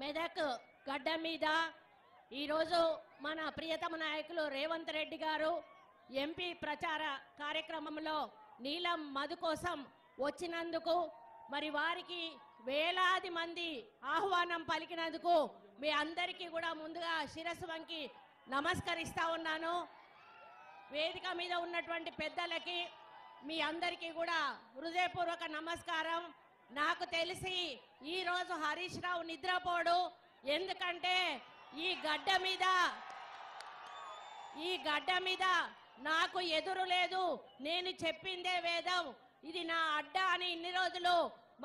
మెదక్ గడ్డ మీద ఈరోజు మన ప్రియతమ నాయకులు రేవంత్ రెడ్డి గారు ఎంపీ ప్రచార కార్యక్రమంలో నీలం మధు కోసం వచ్చినందుకు మరి వారికి వేలాది మంది ఆహ్వానం పలికినందుకు మీ అందరికీ కూడా ముందుగా శిరస్సు వంకి నమస్కరిస్తా ఉన్నాను. వేదిక మీద ఉన్నటువంటి పెద్దలకి మీ అందరికీ కూడా హృదయపూర్వక నమస్కారం. నాకు తెలిసి ఈరోజు హరీష్ రావు నిద్రపోడు, ఎందుకంటే ఈ గడ్డ మీద నాకు ఎదురు లేదు, నేను చెప్పిందే వేదం, ఇది నా అడ్డ అని ఇన్ని రోజులు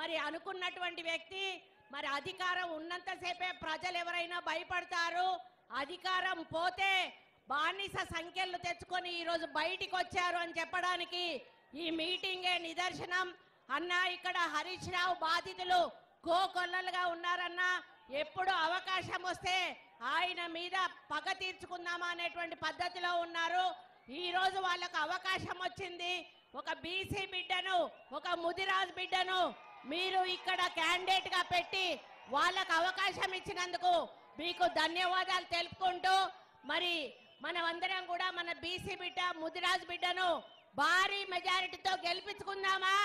మరి అనుకున్నటువంటి వ్యక్తి. మరి అధికారం ఉన్నంతసేపే ప్రజలు ఎవరైనా భయపడతారు, అధికారం పోతే బానిస సంఖ్యలు తెచ్చుకొని ఈరోజు బయటికి వచ్చారు అని చెప్పడానికి ఈ మీటింగే నిదర్శనం. అన్న ఇక్కడ హరీష్ రావు బాధితులు కోకొల్లలుగా ఉన్నారన్నా, ఎప్పుడు అవకాశం వస్తే ఆయన మీద పగ తీర్చుకుందామా అనేటువంటి పద్ధతిలో ఉన్నారు. ఈ రోజు వాళ్ళకు అవకాశం వచ్చింది. ఒక బీసీ బిడ్డను, ఒక ముదిరాజ్ బిడ్డను మీరు ఇక్కడ క్యాండిడేట్ గా పెట్టి వాళ్ళకు అవకాశం ఇచ్చినందుకు మీకు ధన్యవాదాలు తెలుపుకుంటూ, మరి మనమందరం కూడా మన బీసీ బిడ్డ ముదిరాజ్ బిడ్డను భారీ మెజారిటీతో గెలిపించుకుందామా?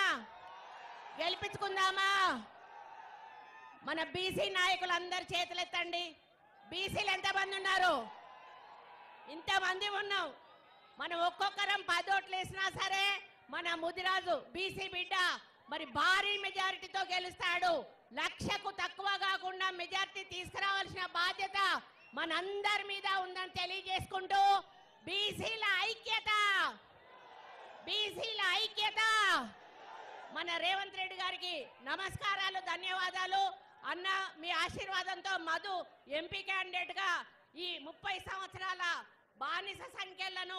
మన బీసీ నాయకులు అందరు చేతులెత్తండి. బీసీలు ఎంతమంది ఉన్నారు? ఇంతమంది ఉన్నాం. మనం ఒక్కొక్కరం 10 ఓట్లు వేసినా సరే మన ముదిరాజు బీసీ బిడ్డ మరి భారీ మెజారిటీతో గెలుస్తాడు. 1,00,000కు తక్కువ కాకుండా మెజారిటీ తీసుకురావాల్సిన బాధ్యత మనందరి మీద ఉందని తెలియజేసుకుంటూ, బీసీల ఐక్యత మన రేవంత్ రెడ్డి గారికి నమస్కారాలు, ధన్యవాదాలు. అన్న మీ ఆశీర్వాదంతో మధు ఎంపీ క్యాండిడేట్ గా ఈ 30 సంవత్సరాల బానిస సంఖ్యలను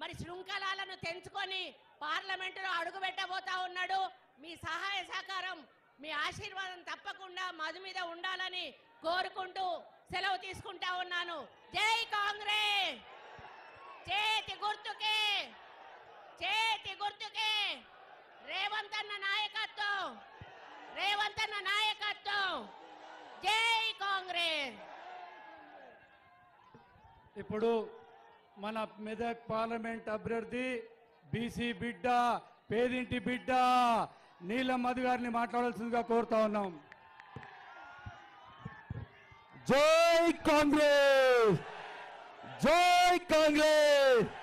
మరి శృంఖలాలను తెంచుకొని పార్లమెంటులో అడుగుపెట్టబోతా ఉన్నాడు. మీ సహాయ సహకారం, మీ ఆశీర్వాదం తప్పకుండా మధు మీద ఉండాలని కోరుకుంటూ సెలవు తీసుకుంటా ఉన్నాను. జై కాంగ్రెస్, చేతి గుర్తుకే రేవంత్ అన్న నాయకత్వం, జై కాంగ్రెస్. ఇప్పుడు మన మెదక్ పార్లమెంట్ అభ్యర్థి బీసీ బిడ్డ, పేదింటి బిడ్డ నీలం మధు గారిని మాట్లాడాల్సిందిగా కోరుతా ఉన్నాం. జై కాంగ్రెస్, జై కాంగ్రెస్.